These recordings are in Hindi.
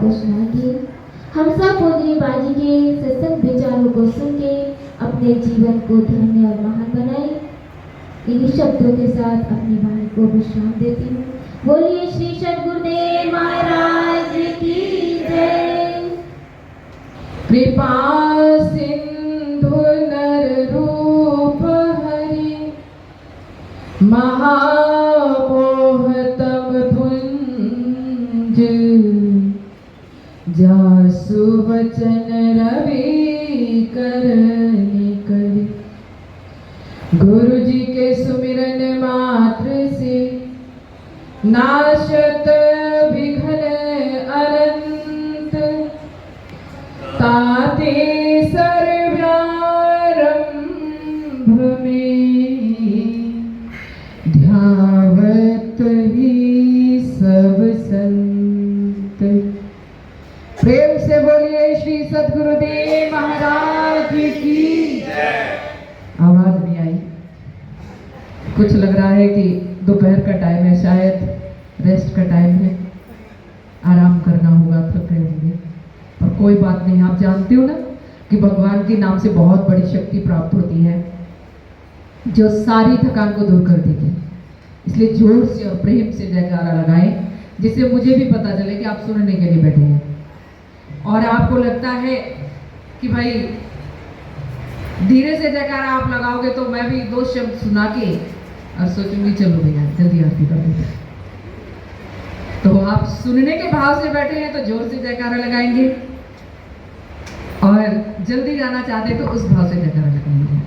घोषणा की। हम सब पुत्री बाजी के सत्संग विचारों को सुन के अपने जीवन को धन्य और महान बनाए। इन्हीं शब्दों के साथ अपनी वाणी को विश्राम देती हूँ। बोलिए श्री सद्गुरुदेव महाराज की जय। कृपा सिंधु नर रूप हरि महामोह तम पुंज जासु वचन रवि करने करे। गुरु जी के सुमिरन मात्र से नाशत विघ्न अनंत ताते सर्वारंभ में ध्यावत ही सब संत। प्रेम से बोलिए श्री सद्गुरुदेव महाराज की जय। आवाज नहीं आई? कुछ लग रहा है कि दोपहर का टाइम है, शायद रेस्ट का टाइम है, आराम करना होगा, थक रहे होंगे। पर कोई बात नहीं, आप जानते हो ना कि भगवान के नाम से बहुत बड़ी शक्ति प्राप्त होती है जो सारी थकान को दूर कर देगी। इसलिए जोर से और प्रेम से जयकारा लगाएं, जिससे मुझे भी पता चले कि आप सुनने के लिए बैठे हैं। और आपको लगता है कि भाई धीरे से जयकारा आप लगाओगे तो मैं भी दो शब्द सुना के और सोचूंगी चलो भैया जल्दी आरती कर दो। तो आप सुनने के भाव से बैठे हैं तो जोर से जयकारा लगाएंगे, और जल्दी जाना चाहते तो उस भाव से जयकारा लगाएंगे।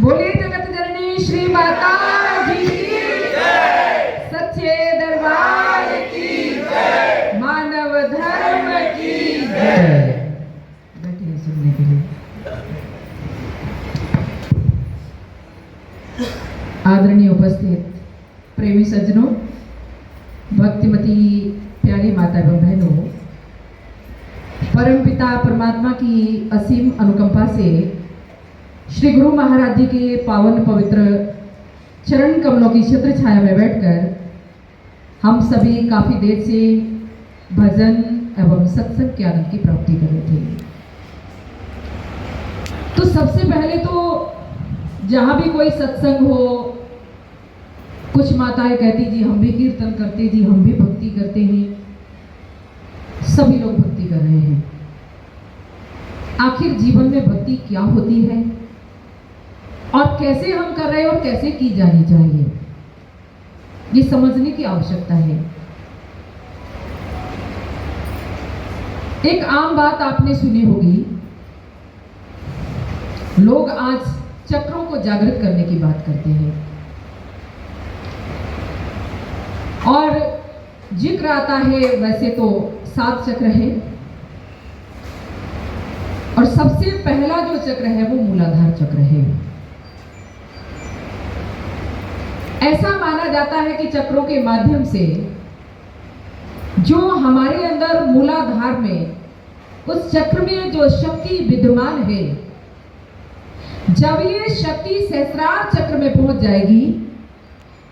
बोलिए जगत जननी श्री माता जी की जय, सच्चे दरबार की जय, मानव धर्म की जय। बैठिए सुनने के लिए। आदरणीय उपस्थित प्रेमी सज्जनों, भक्तिमती प्यारी माता एवं बहनों, परमपिता परमात्मा की असीम अनुकंपा से श्री गुरु महाराज जी के पावन पवित्र चरण कमलों की छत्र छाया में बैठकर हम सभी काफी देर से भजन एवं सत्संग के आनंद की प्राप्ति कर रहे थे। तो सबसे पहले तो जहां भी कोई सत्संग हो, कुछ माताएं कहती जी हम भी कीर्तन करते, जी हम भी भक्ति करते हैं। सभी लोग भक्ति कर रहे हैं। आखिर जीवन में भक्ति क्या होती है और कैसे हम कर रहे हैं और कैसे की जानी चाहिए, ये समझने की आवश्यकता है। एक आम बात आपने सुनी होगी, लोग आज चक्रों को जागृत करने की बात करते हैं और जिक्र आता है। वैसे तो 7 चक्र है और सबसे पहला जो चक्र है वो मूलाधार चक्र है। ऐसा माना जाता है कि चक्रों के माध्यम से जो हमारे अंदर मूलाधार में, उस चक्र में जो शक्ति विद्यमान है, जब ये शक्ति सहस्रार चक्र में पहुंच जाएगी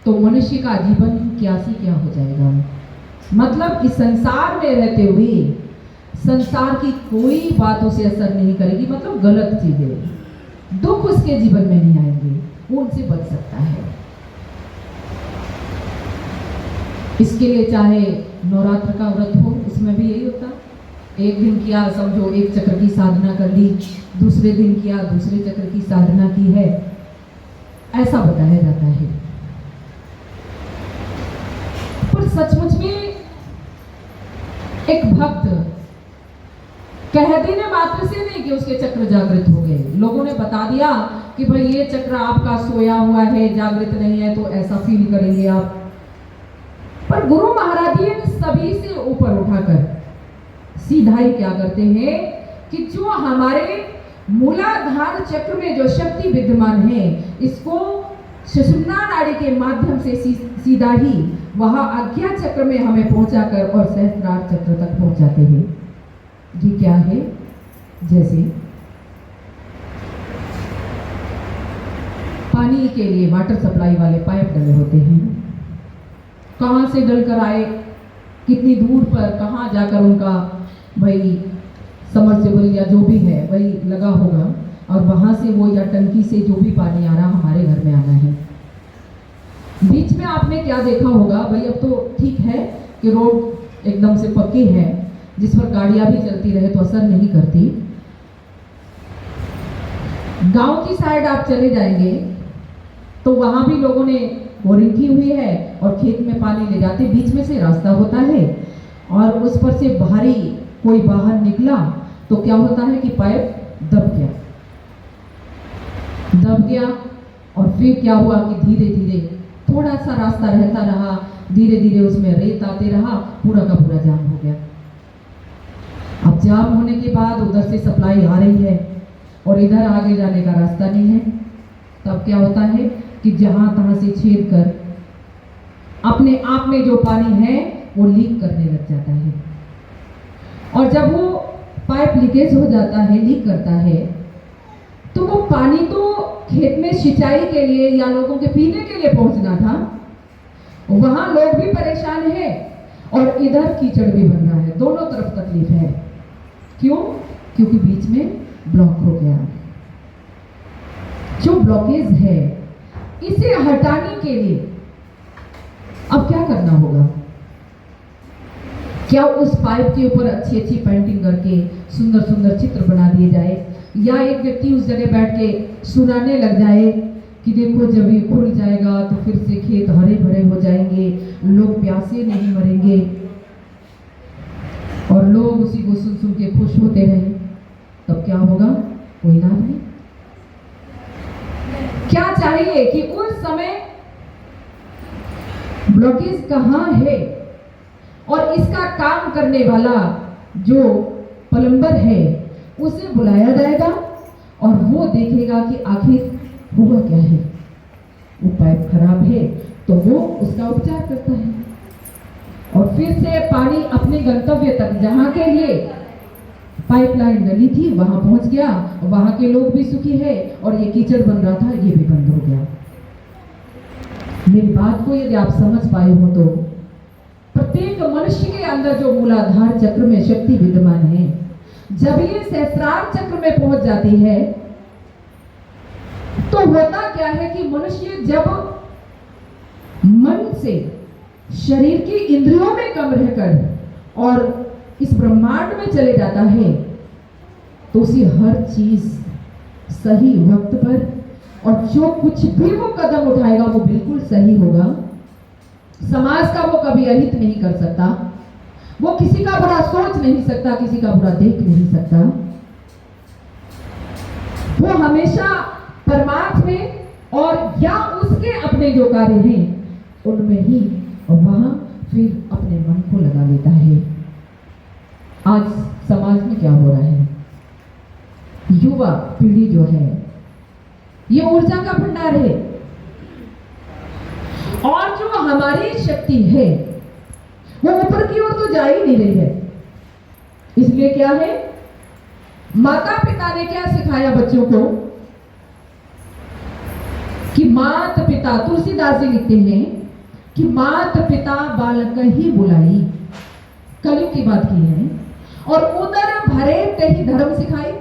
तो मनुष्य का जीवन क्या से क्या हो जाएगा। मतलब इस संसार में रहते हुए संसार की कोई बात उसे असर नहीं करेगी। मतलब गलत चीजें, दुख उसके जीवन में नहीं आएंगे, वो उनसे बच सकता है। इसके लिए चाहे नवरात्र का व्रत हो, उसमें भी यही होता। एक दिन किया, समझो एक चक्र की साधना कर ली, दूसरे दिन किया, दूसरे चक्र की साधना की है, ऐसा बताया जाता है। पर सचमुच में एक भक्त कह देने मात्र से नहीं कि उसके चक्र जागृत हो गए। लोगों ने बता दिया कि भाई ये चक्र आपका सोया हुआ है, जागृत नहीं है, तो ऐसा फील करेंगे आप। पर गुरु महाराज जी सभी से ऊपर उठाकर सीधा ही क्या करते हैं कि जो हमारे मूलाधार चक्र में जो शक्ति विद्यमान है, इसको सुषुम्ना नाड़ी के माध्यम से सीधा ही वहां आज्ञा चक्र में हमें पहुंचाकर और सहस्त्रार चक्र तक पहुंचाते हैं। जी क्या है, जैसे पानी के लिए वाटर सप्लाई वाले पाइप डले होते हैं, कहां से डलकर आए कितनी दूर पर कहाँ जाकर उनका भाई समरसेबल या जो भी है वही लगा होगा, और वहाँ से वो या टंकी से जो भी पानी आ रहा हमारे घर में आना है। बीच में आपने क्या देखा होगा भाई, अब तो ठीक है कि रोड एकदम से पक्की है जिस पर गाड़ियां भी चलती रहे तो असर नहीं करती। गांव की साइड आप चले जाएंगे तो वहां भी लोगों ने बोरिंग की हुई है और खेत में पानी ले जाते, बीच में से रास्ता होता है और उस पर से भारी कोई बाहर निकला तो क्या होता है कि पाइप दब गया और फिर क्या हुआ कि धीरे धीरे थोड़ा सा रास्ता रहता रहा, धीरे धीरे उसमें रेत आते रहा, पूरा का पूरा जाम हो गया। अब जाम होने के बाद उधर से सप्लाई आ रही है और इधर आगे जाने का रास्ता नहीं है, तब क्या होता है कि जहां तहां से छेद कर अपने आप में जो पानी है वो लीक करने लग जाता है। और जब वो पाइप लीकेज हो जाता है, लीक करता है, तो वो पानी तो खेत में सिंचाई के लिए या लोगों के पीने के लिए पहुंचना था, वहां लोग भी परेशान है और इधर कीचड़ भी बन रहा है, दोनों तरफ तकलीफ है। क्यों? क्योंकि बीच में ब्लॉक हो गया। जो ब्लॉकेज है इसे हटाने के लिए अब क्या करना होगा? क्या उस पाइप के ऊपर अच्छी अच्छी पेंटिंग करके सुंदर सुंदर चित्र बना दिए जाए, या एक व्यक्ति उस जगह बैठ के सुनाने लग जाए कि देखो जब ये खुल जाएगा तो फिर से खेत हरे भरे हो जाएंगे, लोग प्यासे नहीं मरेंगे, और लोग उसी को सुन सुन के खुश होते रहे, तब क्या होगा? कोई लाभ नहीं। क्या चाहिए कि उस समय ब्लॉकेज कहां है और इसका काम करने वाला जो प्लम्बर है उसे बुलाया जाएगा और वो देखेगा कि आखिर हुआ क्या है। वो पाइप खराब है तो वो उसका उपचार करता है और फिर से पानी अपने गंतव्य तक, जहां के लिए पाइपलाइन डली थी वहां पहुंच गया, वहां के लोग भी सुखी है और ये कीचड़ बन रहा था ये भी बंद हो गया। मेरी बात को यदि आप समझ पाए हो तो प्रत्येक मनुष्य के अंदर जो मूलाधार चक्र में शक्ति विद्यमान है, जब ये सहस्रार चक्र में पहुंच जाती है तो होता क्या है कि मनुष्य जब मन से शरीर की इंद्रियों में कम रहकर और इस ब्रह्मांड में चले जाता है तो उसे हर चीज सही वक्त पर और जो कुछ भी वो कदम उठाएगा वो बिल्कुल सही होगा। समाज का वो कभी अहित नहीं कर सकता, वो किसी का बुरा सोच नहीं सकता, किसी का बुरा देख नहीं सकता। वो हमेशा परमार्थ में और या उसके अपने जो कार्य हैं उनमें ही वहां फिर अपने मन को लगा लेता है। आज समाज में क्या हो रहा है? युवा पीढ़ी जो है ये ऊर्जा का भंडार है और जो हमारी शक्ति है वो ऊपर की ओर तो जा ही नहीं रही है। इसलिए क्या है, माता पिता ने क्या सिखाया बच्चों को कि मात पिता, तुलसीदास जी लिखते हैं कि मात पिता बालक ही बुलाई, कलयुग की बात की है, और उदर भरे तही धर्म सिखाई।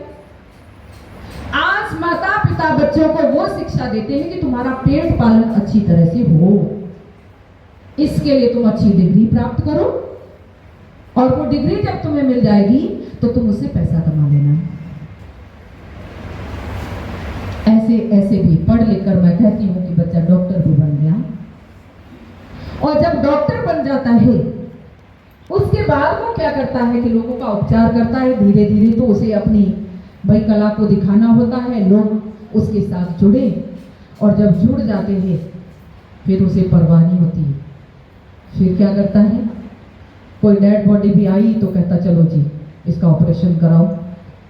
आज माता पिता बच्चों को वो शिक्षा देते हैं कि तुम्हारा पेट पालन अच्छी तरह से हो, इसके लिए तुम अच्छी डिग्री प्राप्त करो और वो डिग्री जब तुम्हें मिल जाएगी तो तुम उससे पैसा कमा लेना। ऐसे ऐसे भी पढ़ लिख कर मैं कहती हूं कि बच्चा डॉक्टर भी बन गया, और जब डॉक्टर बन जाता है उसके बाद वो क्या करता है कि लोगों का उपचार करता है। धीरे धीरे तो उसे अपनी भाई कला को दिखाना होता है, लोग उसके साथ जुड़े, और जब जुड़ जाते हैं फिर उसे परवाह नहीं होती है। फिर क्या करता है, कोई डेड बॉडी भी आई तो कहता चलो जी इसका ऑपरेशन कराओ,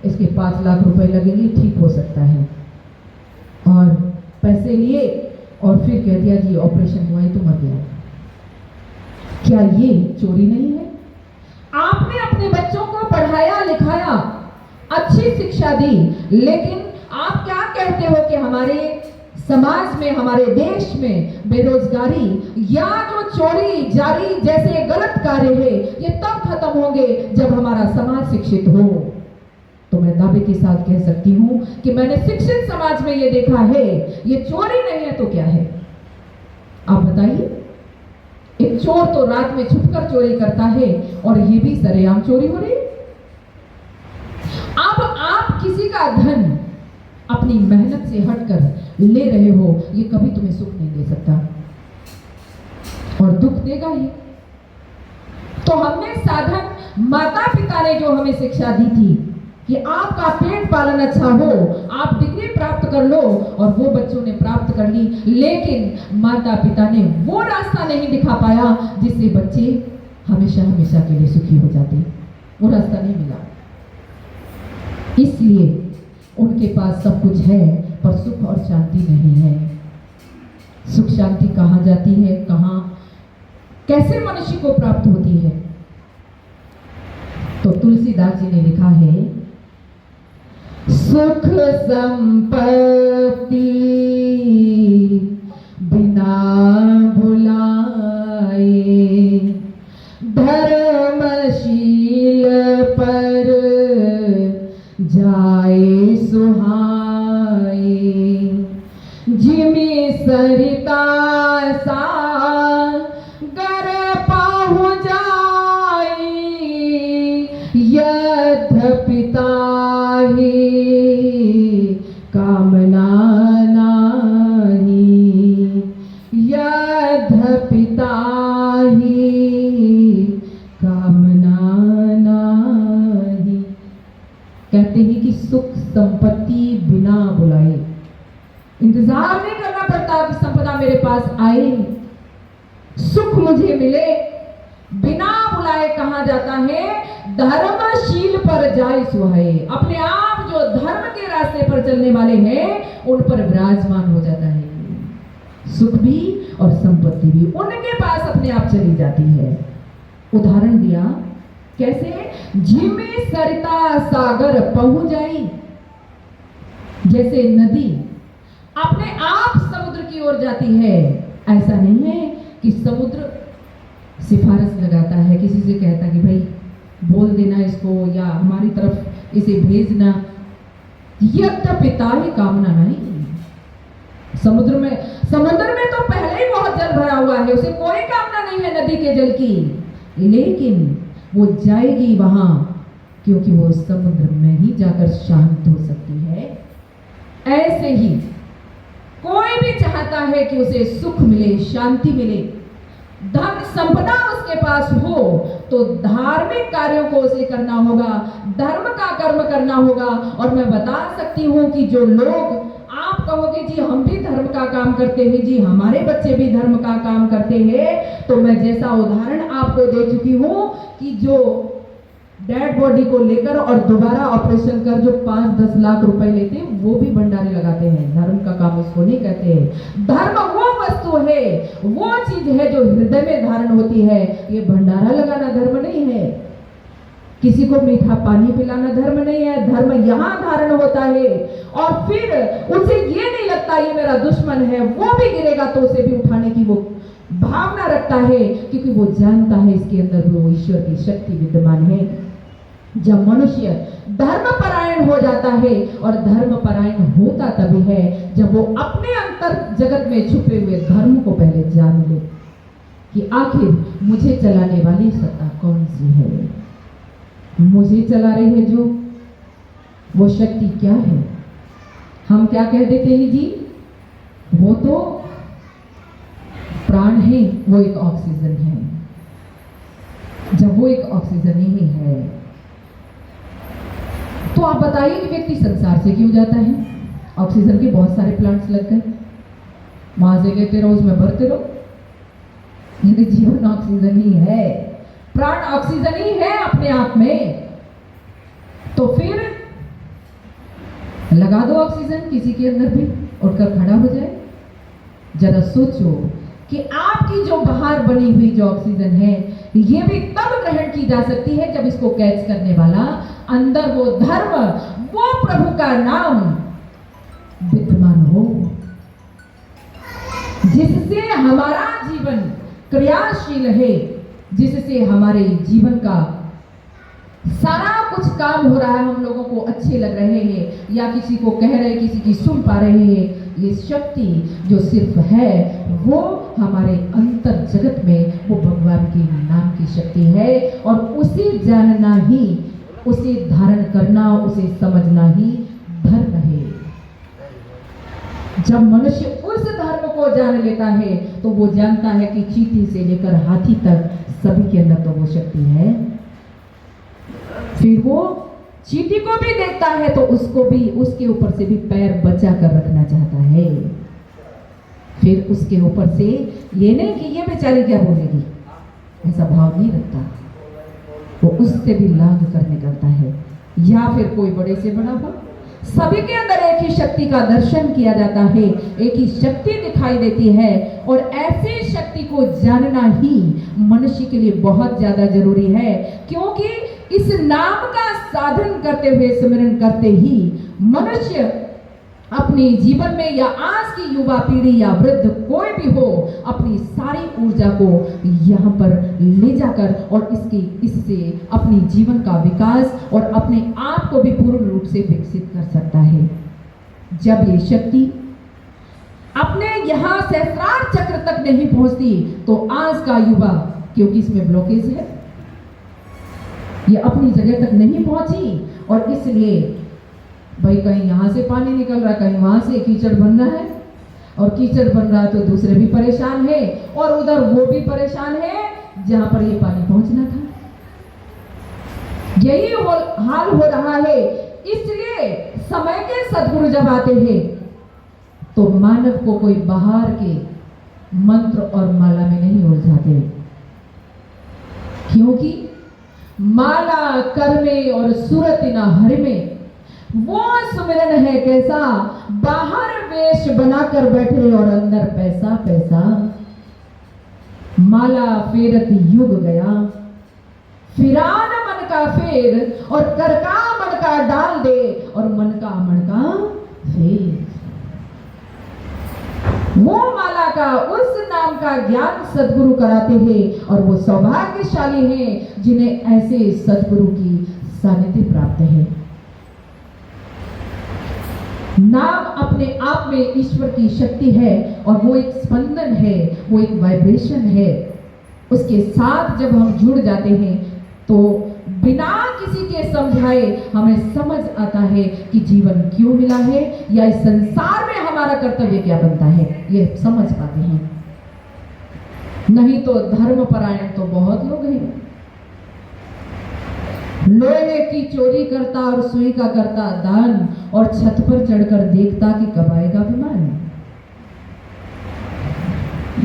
इसके 5 लाख रुपए लगेंगे, ठीक हो सकता है, और पैसे लिए और फिर कह दिया जी ऑपरेशन हुआ है तो मर गया। क्या ये चोरी नहीं है? आपने अपने बच्चों को पढ़ाया लिखाया, अच्छी शिक्षा दी, लेकिन आप क्या कहते हो कि हमारे समाज में, हमारे देश में बेरोजगारी या जो चोरी जारी जैसे गलत कार्य है, ये तब खत्म होंगे जब हमारा समाज शिक्षित हो। तो मैं दावे के साथ कह सकती हूं कि मैंने शिक्षित समाज में ये देखा है, ये चोरी नहीं है तो क्या है? आप बताइए। एक चोर तो रात में छुपकर चोरी करता है और ये भी सरेआम चोरी हो रही है। अब आप किसी का धन अपनी मेहनत से हटकर ले रहे हो, ये कभी तुम्हें सुख नहीं दे सकता और दुख देगा ही। तो हमने साधन माता पिता ने जो हमें शिक्षा दी थी कि आपका पेट पालन अच्छा हो, आप डिग्री प्राप्त कर लो, और वो बच्चों ने प्राप्त कर ली, लेकिन माता पिता ने वो रास्ता नहीं दिखा पाया जिससे बच्चे हमेशा हमेशा के लिए सुखी हो जाते। वो रास्ता नहीं मिला, इसलिए उनके पास सब कुछ है पर सुख और शांति नहीं है। सुख शांति कहाँ जाती है, कहाँ, कैसे मनुष्य को प्राप्त होती है? तो तुलसीदास जी ने लिखा है, सुख संपत्ति बिना भुलाए, धर्मशील पर जाए सुहाए, जिमि सरिता सागर पाहु जाए, यद्यपि ताहि कामना नाहि, यद्यपि ताहि कामना नाहि। कहते हैं कि सुख संपत्ति बिना बुलाए, इंतजार नहीं करना पड़ता कि संपदा मेरे पास आए, सुख मुझे मिले, बिना बुलाए कहा जाता है, धर्मशील पर जाए सुहाए। अपने आप जो धर्म के रास्ते पर चलने वाले हैं उन पर विराजमान हो जाता है, सुख भी और संपत्ति भी उनके पास अपने आप चली जाती है। उदाहरण दिया, कैसे? जिमि सरिता सागर पहुंच जाई, जैसे नदी अपने आप समुद्र की ओर जाती है। ऐसा नहीं है कि समुद्र सिफारिश लगाता है, किसी से कहता कि भाई बोल देना इसको या हमारी तरफ इसे भेजना, यद्यपि ताहि कामना नहीं। समुद्र में तो पहले ही बहुत जल भरा हुआ है, उसे कोई कामना नहीं है नदी के जल की, लेकिन वो जाएगी वहां क्योंकि वो समुद्र में ही जाकर शांत हो सकती है। ऐसे ही कोई भी चाहता है कि उसे सुख मिले, शांति मिले, धन संपदा उसके पास हो, तो धार्मिक कार्यों को उसे करना होगा, धर्म का कर्म करना होगा। और मैं बता सकती हूं कि जो लोग, आप कहोगे जी हम भी धर्म का काम करते हैं, जी हमारे बच्चे भी धर्म का काम करते हैं, तो मैं जैसा उदाहरण आपको दे चुकी हूं कि जो डेड बॉडी को लेकर और दोबारा ऑपरेशन कर जो 5-10 लाख रुपए लेते हैं, वो भी भंडारे लगाते हैं। धर्म का काम इसको नहीं कहते हैं। धर्म वो वस्तु है, वो चीज है जो हृदय में धारण होती है। ये भंडारा लगाना धर्म नहीं है, किसी को मीठा पानी पिलाना धर्म नहीं है। धर्म यहाँ धारण होता है और फिर उसे ये नहीं लगता ये मेरा दुश्मन है, वो भी गिरेगा तो उसे भी उठाने की वो भावना रखता है, क्योंकि वो जानता है इसके अंदर वो ईश्वर की शक्ति विद्यमान है। जब मनुष्य धर्म परायण हो जाता है, और धर्म परायण होता तभी है जब वो अपने अंतर जगत में छुपे हुए धर्म को पहले जान ले कि आखिर मुझे चलाने वाली सत्ता कौन सी है, मुझे चला रही है जो, वो शक्ति क्या है। हम क्या कह देते हैं जी, वो तो प्राण है, वो एक ऑक्सीजन है। जब वो एक ऑक्सीजन ही है तो आप बताइए कि व्यक्ति संसार से क्यों जाता है? ऑक्सीजन के बहुत सारे प्लांट्स लग गए, वहां से कहते रहो, उसमें भरते रहो। यानी जीवन ऑक्सीजन ही है, प्राण ऑक्सीजन ही है अपने आप में। तो फिर लगा दो ऑक्सीजन किसी के अंदर भी, उठकर खड़ा हो जाए। जरा सोचो कि आपकी जो बाहर बनी हुई जो ऑक्सीजन है, ये भी तब ग्रहण की जा सकती है जब इसको कैच करने वाला अंदर वो धर्म, वो प्रभु का नाम विद्यमान हो। जिससे हमारा जीवन क्रियाशील है, जिससे हमारे जीवन का सारा कुछ काम हो रहा है, हम लोगों को अच्छे लग रहे हैं या किसी को कह रहे हैं, किसी की सुन पा रहे हैं। ये शक्ति जो सिर्फ है वो हमारे अंतर जगत में वो भगवान के नाम की शक्ति है, और उसे जानना ही, उसे धारण करना, उसे समझना ही धर्म है। जब मनुष्य उस धर्म को जान लेता है तो वो जानता है कि चींटी से लेकर हाथी तक सभी के अंदर तो वो शक्ति है। फिर वो चींटी को भी देखता है तो उसको भी, उसके ऊपर से भी पैर बचा कर रखना चाहता है। फिर उसके ऊपर से ये नहीं कि ये बेचारी क्या बोलेगी, ऐसा भाव नहीं रखता। वो उससे भी लाभ कर निकलता है। या फिर कोई बड़े से बड़ा हो, सभी के अंदर एक ही शक्ति का दर्शन किया जाता है, एक ही शक्ति दिखाई देती है, और ऐसी शक्ति को जानना ही मनुष्य के लिए बहुत ज्यादा जरूरी है। क्योंकि इस नाम का साधन करते हुए, स्मरण करते ही मनुष्य अपने जीवन में, या आज की युवा पीढ़ी या वृद्ध कोई भी हो, अपनी सारी ऊर्जा को यहाँ पर ले जाकर और इससे अपनी जीवन का विकास और अपने आप को भी पूर्ण रूप से विकसित कर सकता है। जब ये शक्ति अपने यहाँ सहस्रार चक्र तक नहीं पहुंचती तो आज का युवा, क्योंकि इसमें ब्लॉकेज है, ये अपनी जगह तक नहीं पहुंची, और इसलिए भाई कहीं यहाँ से पानी निकल रहा, कहीं वहां से कीचड़ बन रहा है, और कीचड़ बन रहा है तो दूसरे भी परेशान है, और उधर वो भी परेशान है जहां पर ये पानी पहुंचना था। यही हाल हो रहा है। इसलिए समय के सद्गुरु जब आते हैं तो मानव को कोई बाहर के मंत्र और माला में नहीं उलझाते, क्योंकि माला कर में और सूरत न हर में वो सुमिरन है कैसा, बाहर वेश बनाकर बैठे और अंदर पैसा पैसा। माला फेरत युग गया, फिरान मन का फेर, और कर का मन का डाल दे, और मन का फेर। वो माला का, उस नाम का ज्ञान सद्गुरु कराते हैं, और वो सौभाग्यशाली हैं जिन्हें ऐसे सद्गुरु की सानिध्य प्राप्त है। नाम अपने आप में ईश्वर की शक्ति है, और वो एक स्पंदन है, वो एक वाइब्रेशन है। उसके साथ जब हम जुड़ जाते हैं तो बिना किसी के समझाए हमें समझ आता है कि जीवन क्यों मिला है, या इस संसार में हमारा कर्तव्य क्या बनता है, ये समझ पाते हैं। नहीं तो धर्मपरायण तो बहुत लोग हैं, लोहे की चोरी करता और सुई का करता दान, और छत पर चढ़कर देखता कि कब आएगा विमान।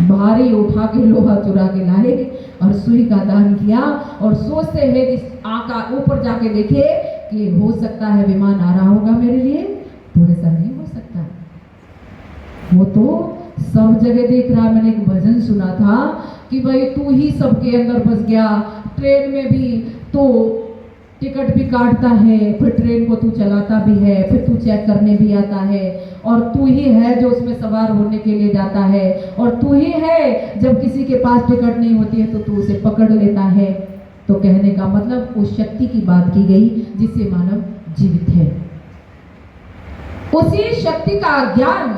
भारी उठा के लोहा चुरा के लाए और सुई का दान किया, और सोचते हैं कि आकाश ऊपर जाके देखे कि हो सकता है विमान आ रहा होगा मेरे लिए, तो ऐसा नहीं हो सकता। वो तो सब जगह देख रहा। मैंने एक भजन सुना था कि भाई तू ही सबके अंदर बस गया, ट्रेन में भी तो टिकट भी काटता है, फिर ट्रेन को तू चलाता भी है, फिर तू चेक करने भी आता है, और तू ही है जो उसमें सवार होने के लिए जाता है, और तू ही है जब किसी के पास टिकट नहीं होती है तो तू उसे पकड़ लेता है। तो कहने का मतलब उस शक्ति की बात की गई जिससे मानव जीवित है। उसी शक्ति का ज्ञान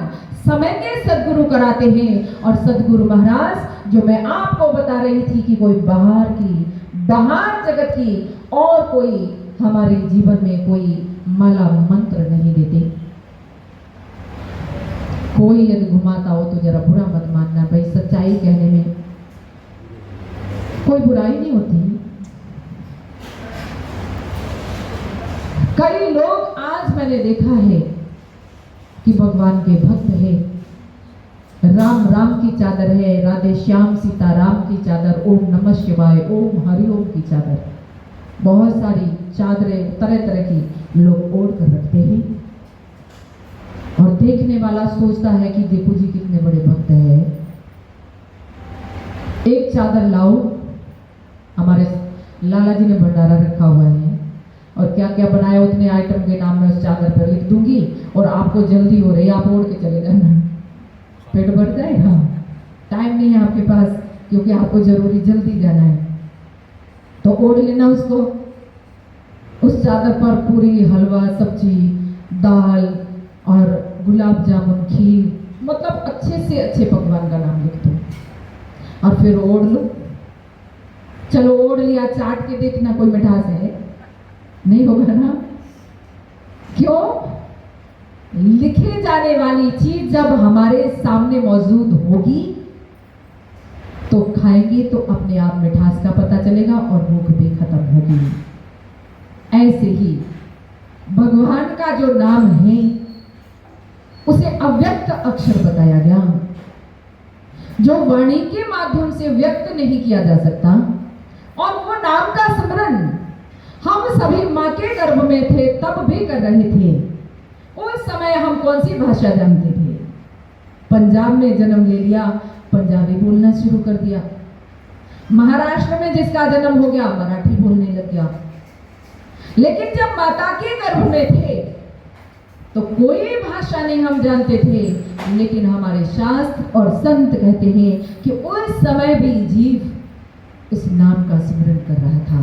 समय के सद्गुरु कराते हैं, और सद्गुरु महाराज जो मैं आपको बता रही थी कि कोई बाहर जगत की और कोई हमारे जीवन में कोई माला मंत्र नहीं देते। कोई यदि घुमाता हो तो जरा बुरा मत मानना, भाई सच्चाई कहने में कोई बुराई नहीं होती। कई लोग आज मैंने देखा है कि भगवान के भक्त है, राम राम की चादर है, राधे श्याम सीता राम की चादर, ओम नमः शिवाय, ओम हरिओम की चादर, बहुत सारी चादरें तरह तरह की लोग ओढ़ कर रखते हैं, और देखने वाला सोचता है कि देखो जी कितने बड़े भक्त हैं। एक चादर लाओ, हमारे लाला जी ने भंडारा रखा हुआ है, और क्या क्या बनाया उतने आइटम के नाम में उस चादर पर लिख दूंगी, और आपको जल्दी हो रही है, आप ओढ़ के चले जाना, पेट भर जाएगा। टाइम नहीं है आपके पास क्योंकि आपको जरूरी जल्दी जाना है, तो ओढ़ लेना उसको। उस चादर पर पूरी हलवा, सब्जी, दाल और गुलाब जामुन, खीर, मतलब अच्छे से अच्छे पकवान का नाम लिख दो और फिर ओढ़ लो। चलो ओढ़ लिया, चाट के देखना कोई मिठास है, नहीं होगा ना? क्यों? लिखे जाने वाली चीज जब हमारे सामने मौजूद होगी तो खाएंगे तो अपने आप मिठास का पता चलेगा और भूख भी खत्म होगी। ऐसे ही भगवान का जो नाम है उसे अव्यक्त अक्षर बताया गया, जो वाणी के माध्यम से व्यक्त नहीं किया जा सकता। और वो नाम का स्मरण हम सभी माँ के गर्भ में थे तब भी कर रहे थे। उस समय हम कौन सी भाषा जानते थे? पंजाब में जन्म ले लिया, पंजाबी बोलना शुरू कर दिया। महाराष्ट्र में जिसका जन्म हो गया मराठी बोलने लग गया। लेकिन जब माता के गर्भ में थे तो कोई भाषा नहीं हम जानते थे, लेकिन हमारे शास्त्र और संत कहते हैं कि उस समय भी जीव उस नाम का स्मरण कर रहा था।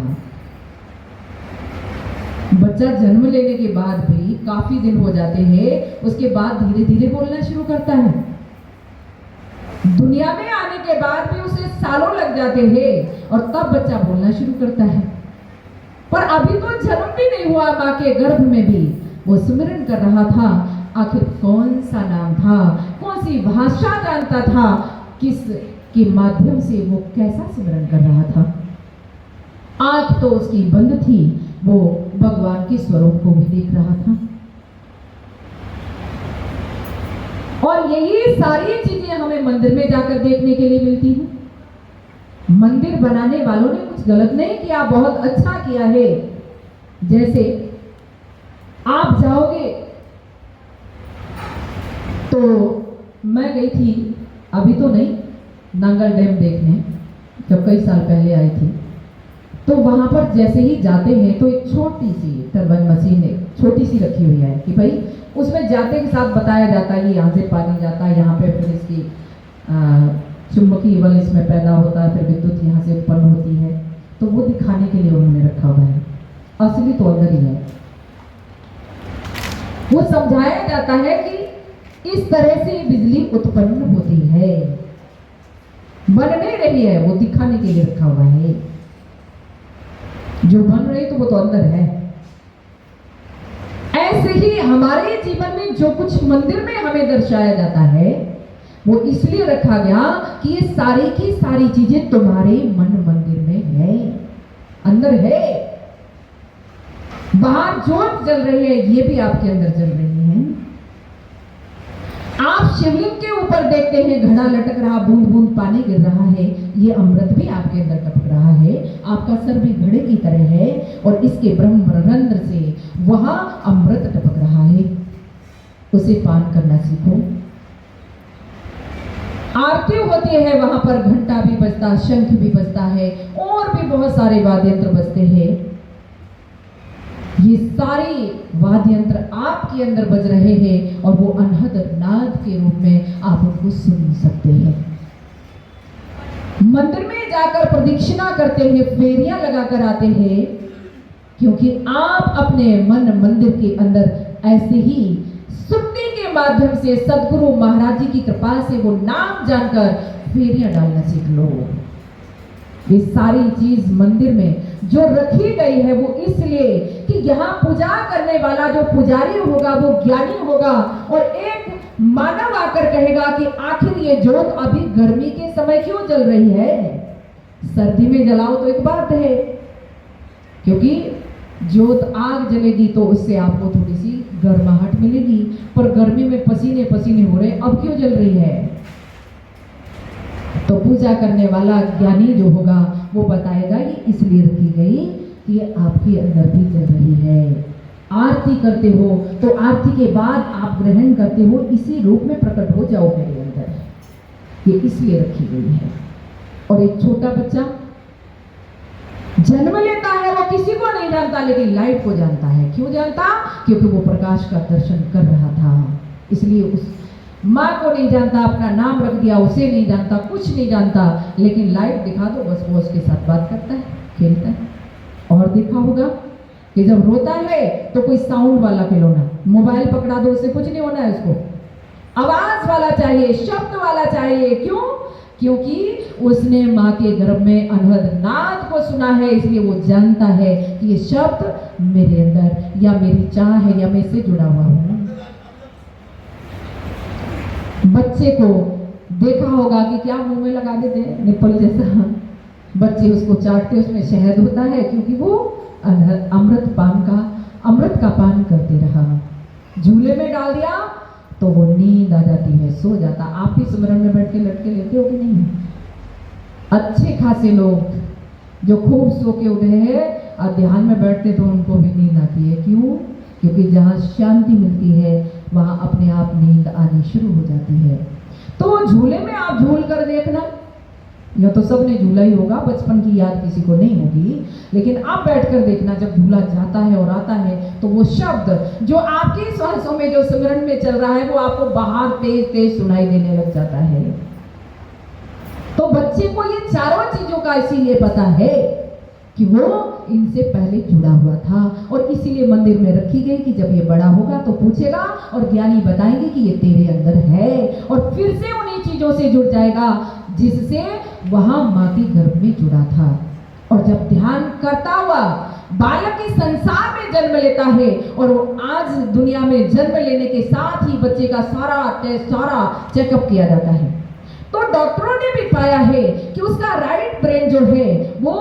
बच्चा जन्म लेने के बाद भी काफी दिन हो जाते हैं, उसके बाद धीरे धीरे बोलना शुरू करता है। दुनिया में आने के बाद भी उसे सालों लग जाते हैं और तब बच्चा बोलना शुरू करता है। पर अभी तो जन्म भी नहीं हुआ, माँ के गर्भ में भी वो स्मरण कर रहा था। आखिर कौन सा नाम था, कौन सी भाषा जानता था, किस के माध्यम से वो कैसा स्मरण कर रहा था? आंख तो उसकी बंद थी, वो भगवान के स्वरूप को भी देख रहा था। और यही सारी चीजें हमें मंदिर में जाकर देखने के लिए मिलती हैं। मंदिर बनाने वालों ने कुछ गलत नहीं किया, बहुत अच्छा किया है। जैसे आप जाओगे तो मैं गई थी, अभी तो नहीं, नांगल डैम देखने, जब कई साल पहले आई थी। तो वहां पर जैसे ही जाते हैं तो एक छोटी सी टर्बाइन मशीन है, छोटी सी रखी हुई है कि भाई उसमें जाते के साथ बताया जाता है ये यहाँ से पानी जाता है, यहाँ पे फिर इसकी चुंबकीय बल इसमें पैदा होता है, फिर विद्युत यहाँ से उत्पन्न होती है। तो वो दिखाने के लिए उन्होंने रखा हुआ है, असली तो अंदर ही है। वो समझाया जाता है कि इस तरह से बिजली उत्पन्न होती है, बन नहीं रही है, वो दिखाने के लिए रखा हुआ है। जो बन रही तो वो तो अंदर है। ऐसे ही हमारे जीवन में जो कुछ मंदिर में हमें दर्शाया जाता है वो इसलिए रखा गया कि ये सारी की सारी चीजें तुम्हारे मन मंदिर में है, अंदर है। बाहर ज्योत जल रही है, ये भी आपके अंदर जल रही है। आप शिवलिंग के ऊपर देखते हैं घड़ा लटक रहा, बूंद बूंद पानी गिर रहा है, ये अमृत भी आपके अंदर टपक रहा है। आपका सर भी घड़े की तरह है और इसके ब्रह्मरंध्र से वहां अमृत टपक रहा है। उसे पान करना सीखो। आरती होती है, वहां पर घंटा भी बजता है, शंख भी बजता है और भी बहुत सारे वाद्य यंत्र बजते हैं। ये सारे वाद्य यंत्र आपके अंदर बज रहे हैं और वो अनहद नाद के रूप में आप उनको सुन सकते हैं। मंदिर में जाकर प्रदक्षिणा करते हैं, फेरियां लगाकर आते हैं, क्योंकि आप अपने मन मंदिर के अंदर ऐसे ही सुनने के माध्यम से सदगुरु महाराज जी की कृपा से वो नाम जानकर फेरियां डालना सीख लो। ये सारी चीज मंदिर में जो रखी गई है वो इसलिए कि यहाँ पूजा करने वाला जो पुजारी होगा वो ज्ञानी होगा और एक मानव आकर कहेगा कि आखिर ये ज्योत अभी गर्मी के समय क्यों जल रही है, सर्दी में जलाओ तो एक बात है, क्योंकि ज्योत आग जलेगी तो उससे आपको थोड़ी सी गर्माहट मिलेगी, पर गर्मी में पसीने पसीने हो रहे, अब क्यों जल रही है? तो पूजा करने वाला ज्ञानी जो होगा वो बताएगा ये इसलिए रखी गई कि ये आपके अंदर भी चल रही है। आरती करते हो तो आरती के बाद आप ग्रहण करते हो, इसी रूप में प्रकट हो जाओ मेरे अंदर, ये इसलिए रखी गई है। और एक छोटा बच्चा जन्म लेता है, वो किसी को नहीं जानता लेकिन लाइट को जानता है। क्यों जानता? क्योंकि वो प्रकाश का दर्शन कर रहा था, इसलिए उस माँ को नहीं जानता, अपना नाम रख दिया, उसे नहीं जानता, कुछ नहीं जानता, लेकिन लाइट दिखा दो बस वो उसके साथ बात करता है, खेलता है। और देखा होगा कि जब रोता है तो कोई साउंड वाला खिलौना, मोबाइल पकड़ा दो, उससे कुछ नहीं होना है, उसको आवाज वाला चाहिए, शब्द वाला चाहिए। क्यों? क्योंकि उसने माँ के गर्भ में अनहद नाद को सुना है, इसलिए वो जानता है कि ये शब्द मेरे अंदर या मेरी चाह है या मैं इससे जुड़ा हुआ हूँ। बच्चे को देखा होगा कि क्या मुंह में लगा देते हैं, निप्पल जैसा, बच्चे उसको चाटते, उसमें शहद होता है, क्योंकि वो अमृत का पान करते रहा। झूले में डाल दिया तो वो नींद आ जाती है, सो जाता। आप भी सिमरन में बैठ के लटके लेते हो कि नहीं? अच्छे खासे लोग जो खूब सो के उठे हैं और ध्यान में बैठते तो उनको भी नींद आती है। क्यों? क्योंकि जहाँ शांति मिलती है वहाँ अपने आप नींद आनी शुरू हो जाती है। तो झूले में आप झूल कर देखना, या तो सबने झूला ही होगा, बचपन की याद किसी को नहीं होगी, लेकिन आप बैठकर देखना, जब झूला जाता है और आता है तो वो शब्द जो आपके श्वासों में, जो सिमरन में चल रहा है, वो आपको बाहर तेज तेज सुनाई देने लग जाता है। तो बच्चे को ये चारों चीजों का इसीलिए पता है कि वो इनसे पहले जुड़ा हुआ था, और इसीलिए मंदिर में रखी गई कि जब ये बड़ा होगा तो पूछेगा और ज्ञानी बताएंगे कि ये तेरे अंदर है, और फिर से उन्हीं चीजों से जुड़ जाएगा जिससे वहां माँ के गर्भ में जुड़ा था। और जब ध्यान करता हुआ बालक इस संसार में जन्म लेता है, और वो आज दुनिया में जन्म लेने के साथ ही बच्चे का सारा टेस्ट, सारा चेकअप किया जाता है, तो डॉक्टरों ने भी पाया है कि उसका राइट ब्रेन जो है वो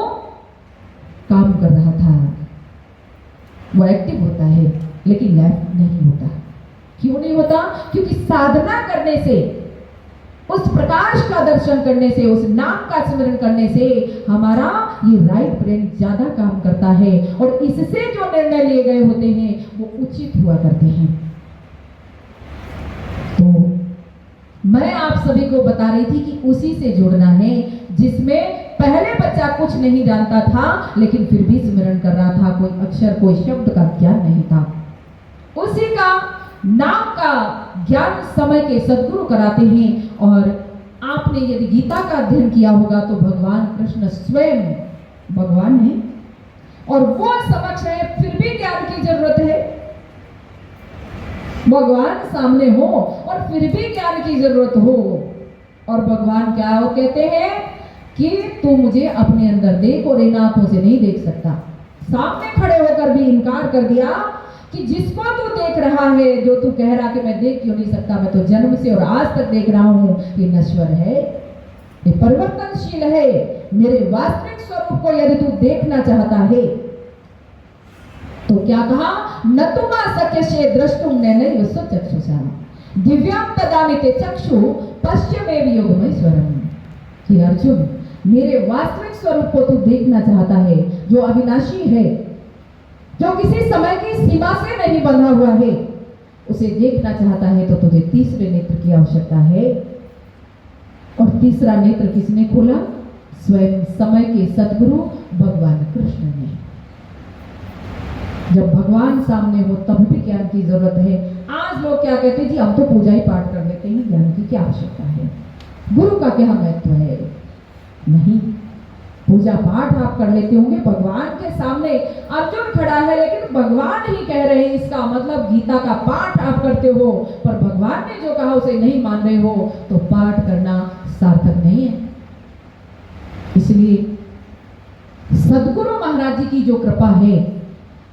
काम कर रहा था, वो एक्टिव होता है, लेकिन लेफ्ट नहीं होता। क्यों नहीं होता? क्योंकि साधना करने से, उस प्रकाश का दर्शन करने से, उस नाम का स्मरण करने से हमारा ये राइट ब्रेन ज्यादा काम करता है, और इससे जो निर्णय लिए गए होते हैं वो उचित हुआ करते हैं। तो मैं आप सभी को बता रही थी कि उसी से जुड़ना है जिसमें पहले बच्चा कुछ नहीं जानता था लेकिन फिर भी स्मरण कर रहा था, कोई अक्षर, कोई शब्द का ज्ञान नहीं था। उसी का नाम का ज्ञान समय के सद्गुरु कराते हैं। और आपने यदि गीता का अध्ययन किया होगा तो भगवान कृष्ण स्वयं भगवान है, और वो समक्ष है, फिर भी ज्ञान की जरूरत है। भगवान सामने हो और फिर भी ज्ञान की जरूरत हो, और भगवान क्या हो कहते हैं कि तू मुझे अपने अंदर देख, और इन आंखों से नहीं देख सकता। सामने खड़े होकर भी इनकार कर दिया कि जिसको तू देख रहा है, जो तू कह रहा कि मैं देख क्यों नहीं सकता, मैं तो जन्म से और आज तक देख रहा हूं, ये नश्वर है, ये परिवर्तनशील है। मेरे वास्तविक स्वरूप को यदि तू देखना चाहता है तो क्या कहा? न तुमा सख्यसे द्रष्टुम नैनैव स्वचक्षुषा दिव्यं ददामि ते चक्षु पश्यमेव योगमैश्वरम्। कि अर्जुन, मेरे वास्तविक स्वरूप को तू देखना चाहता है, जो अविनाशी है, जो किसी समय की सीमा से नहीं बंधा हुआ है, उसे देखना चाहता है तो तुझे तीसरे नेत्र की आवश्यकता है। और तीसरा नेत्र किसने खोला? स्वयं समय के सद्गुरु भगवान कृष्ण ने। जब भगवान सामने हो तब भी ज्ञान की जरूरत है। आज लोग क्या कहते हैं, जी हम तो पूजा ही पाठ कर लेते हैं, ज्ञान की क्या आवश्यकता है, गुरु का क्या महत्व है? नहीं, पूजा पाठ आप कर लेते होंगे, भगवान के सामने अर्जुन खड़ा है लेकिन भगवान ही कह रहे हैं, इसका मतलब गीता का पाठ आप करते हो, पर भगवान ने जो कहा उसे नहीं मान रहे हो, तो पाठ करना सार्थक नहीं है। इसलिए सद्गुरु महाराज जी की जो कृपा है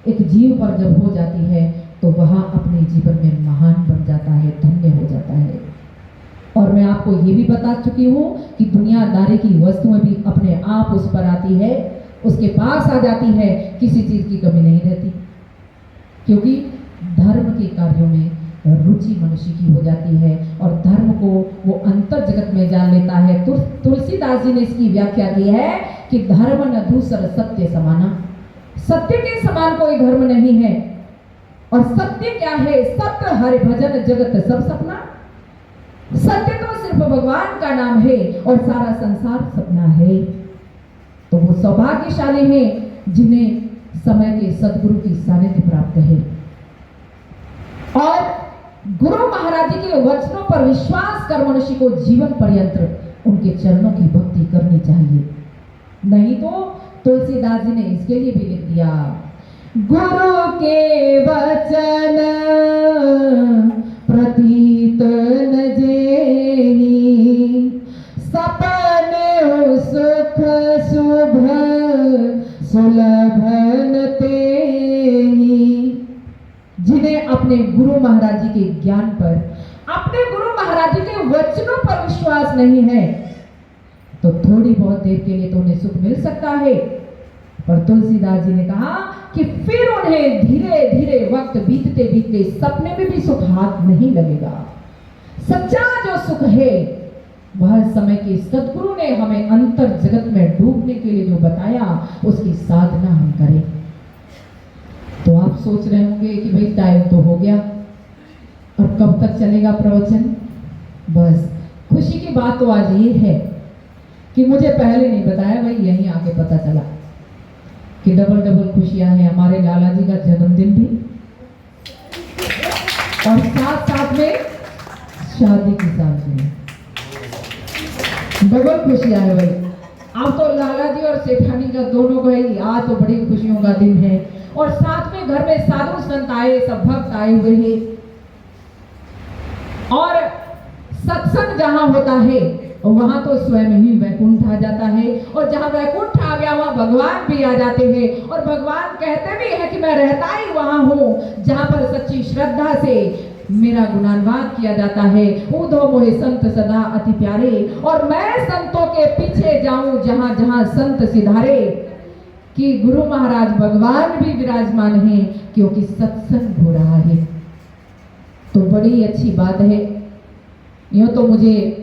एक जीव पर जब हो जाती है तो वह अपने जीवन में महान बन जाता है, धन्य हो जाता है। और मैं आपको ये भी बता चुकी हूँ कि दुनियादारी की वस्तुएं भी अपने आप उस पर आती है, उसके पास आ जाती है, किसी चीज की कमी नहीं रहती, क्योंकि धर्म के कार्यों में रुचि मनुष्य की हो जाती है और धर्म को वो अंतर जगत में जान लेता है। तुलसीदास जी ने इसकी व्याख्या की है कि धर्म न दूसर सत्य समाना, सत्य के समान कोई धर्म नहीं है। और सत्य क्या है? सत्य हरि भजन जगत सब सपना। सत्य तो सिर्फ भगवान का नाम है और सारा संसार सपना है। तो वो सौभाग्यशाली हैं जिन्हें समय के सद्गुरु की सानिध्य प्राप्त है। और गुरु महाराज महाराज जी के वचनों पर विश्वास कर मनुष्य को जीवन पर्यंत उनके चरणों की भक्ति करनी चाहिए। नहीं तो तुलसीदास जी ने इसके लिए भी लिख दिया, गुरु के वचन प्रतीत न जेहि, सपने सुख शुभ सुलभन तेहि। जिन्हें अपने गुरु महाराज जी के ज्ञान पर, अपने गुरु महाराज जी के वचनों पर विश्वास नहीं है, तो थोड़ी बहुत देर के लिए तो उन्हें सुख मिल सकता है, पर तुलसीदास जी ने कहा कि फिर उन्हें धीरे धीरे वक्त बीतते बीतते सपने में भी सुख हाथ नहीं लगेगा। सच्चा जो सुख है वह समय के सदगुरु ने हमें अंतर जगत में डूबने के लिए जो बताया उसकी साधना हम करें। तो आप सोच रहे होंगे कि भाई टाइम तो हो गया और कब तक चलेगा प्रवचन। बस खुशी की बात तो आज ये है कि मुझे पहले नहीं बताया, भाई यहीं आके पता चला कि डबल डबल खुशियां हैं। हमारे लाला जी का जन्मदिन भी और साथ साथ में शादी की सालगिरह, डबल खुशियां है भाई। अब तो लाला जी और सेठानी का दोनों का ही आज तो बड़ी खुशियों का दिन है, और साथ में घर में साधु संत आए, सब भक्त आए हुए हैं, और सत्संग जहां होता है वहां तो स्वयं ही वैकुंठ आ जाता है, और जहां वैकुंठ आ गया वहां भगवान भी आ जाते हैं। और भगवान कहते भी है कि मैं रहता ही वहां हूं जहां पर सच्ची श्रद्धा से मेरा गुणान्वान किया जाता है। ऊधो मोहे संत सदा अति प्यारे, और मैं संतों के पीछे जाऊं जहां जहां संत सिधारे। कि गुरु महाराज भगवान भी विराजमान है क्योंकि सत्संग हो रहा है। तो बड़ी अच्छी बात है। यूं तो मुझे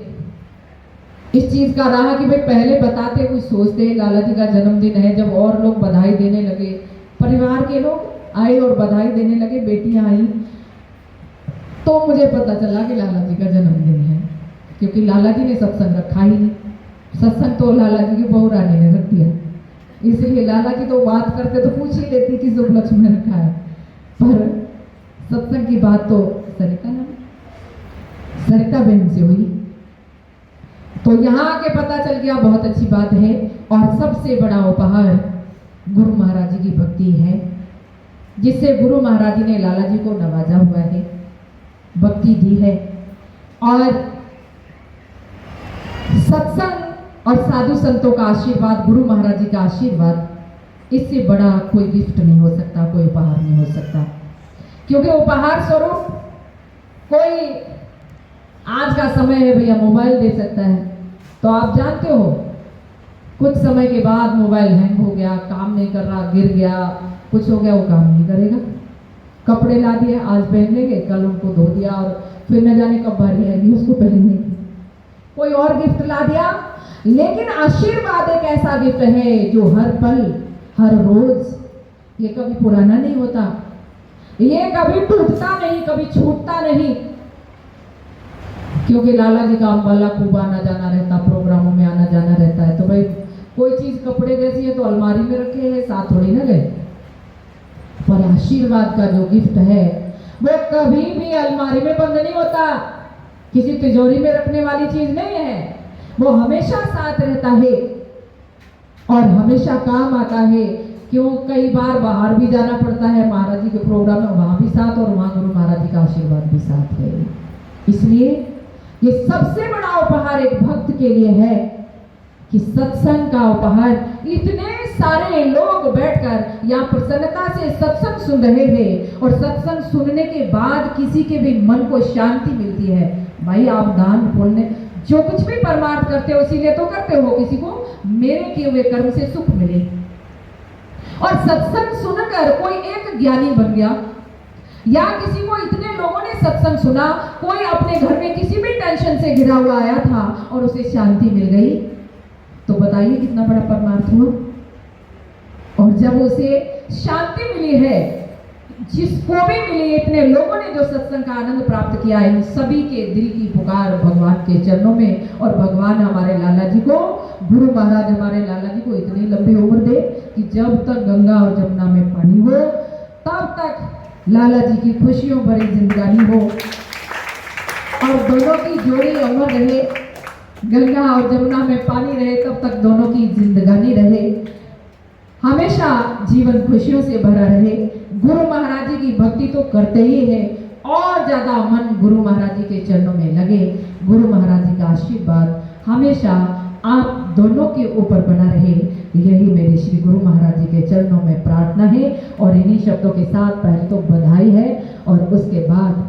इस चीज का रहा कि भाई पहले बताते हुए सोचते लाला जी का जन्मदिन है, जब और लोग बधाई देने लगे, परिवार के लोग आए और बधाई देने लगे, बेटियां आई, तो मुझे पता चला कि लाला जी का जन्मदिन है। क्योंकि लाला जी ने सत्संग रखा ही नहीं, सत्संग तो लाला जी की बहू रानी ने रख दिया, इसलिए लाला जी तो बात करते तो पूछ ही लेती किस उपलक्ष्य में रखा है, पर सत्संग की बात तो सरिता बहन से हुई। तो यहाँ आके पता चल गया, बहुत अच्छी बात है। और सबसे बड़ा उपहार गुरु महाराज जी की भक्ति है, जिससे गुरु महाराज जी ने लाला जी को नवाजा हुआ है, भक्ति दी है। और सत्संग और साधु संतों का आशीर्वाद, गुरु महाराज जी का आशीर्वाद, इससे बड़ा कोई गिफ्ट नहीं हो सकता, कोई उपहार नहीं हो सकता। क्योंकि उपहार स्वरूप कोई, आज का समय है भैया, मोबाइल दे सकता है, तो आप जानते हो कुछ समय के बाद मोबाइल हैंग हो गया, काम नहीं कर रहा, गिर गया, कुछ हो गया, वो काम नहीं करेगा। कपड़े ला दिए, आज पहन लेंगे, कल उनको धो दिया और फिर न जाने कब बारी आएगी उसको पहनने की। कोई और गिफ्ट ला दिया, लेकिन आशीर्वाद एक ऐसा गिफ्ट है जो हर पल हर रोज, ये कभी पुराना नहीं होता, ये कभी टूटता नहीं, कभी छूटता नहीं। क्योंकि लाला जी का अम्बाला खूब आना जाना रहता, प्रोग्रामों में आना जाना रहता है, तो भाई कोई चीज कपड़े जैसी है तो अलमारी में रखे हैं, साथ थोड़ी ना गए। पर आशीर्वाद का जो गिफ्ट है वो कभी भी अलमारी में बंद नहीं होता, किसी तिजोरी में रखने वाली चीज नहीं है, वो हमेशा साथ रहता है और हमेशा काम आता है। क्यों, कई बार बाहर भी जाना पड़ता है महाराज जी के प्रोग्राम में, वहां भी साथ, और वहां गुरु महाराज जी का आशीर्वाद भी साथ है। इसलिए ये सबसे बड़ा उपहार एक भक्त के लिए है कि सत्संग का उपहार। इतने सारे लोग बैठकर यहाँ प्रसन्नता से सत्संग सुन रहे हैं, और सत्संग सुनने के बाद किसी के भी मन को शांति मिलती है। भाई आप दान पुण्य जो कुछ भी परमार्थ करते हो इसीलिए तो करते हो, किसी को मेरे किए हुए कर्म से सुख मिले। और सत्संग सुनकर कोई एक ज्ञानी बन गया, या किसी को, इतने लोगों ने सत्संग सुना, कोई अपने घर में किसी भी टेंशन से घिरा हुआ आया था और उसे शांति मिल गई, तो बताइए कितना बड़ा परमार्थ हुआ। और जब उसे शांति मिली है, जिसको भी मिली, इतने लोगों ने जो सत्संग का आनंद प्राप्त किया है, इन सभी के दिल की पुकार भगवान के चरणों में। और भगवान हमारे लाला जी को, गुरु महाराज हमारे लाला जी को इतनी लंबी उम्र दे कि जब तक गंगा और जमुना में पानी हो तब तक लाला जी की खुशियों भरी जिंदगानी हो। और दोनों की जोड़ी अमर रहे, गंगा और जमुना में पानी रहे तब तक दोनों की जिंदगानी रहे, हमेशा जीवन खुशियों से भरा रहे। गुरु महाराज जी की भक्ति तो करते ही है, और ज्यादा मन गुरु महाराज जी के चरणों में लगे। गुरु महाराज जी का आशीर्वाद हमेशा आप दोनों के ऊपर बना रहे, यही मेरे श्री गुरु महाराज जी के चरणों में प्रार्थना है। और इन्हीं शब्दों के साथ पहले तो बधाई है और उसके बाद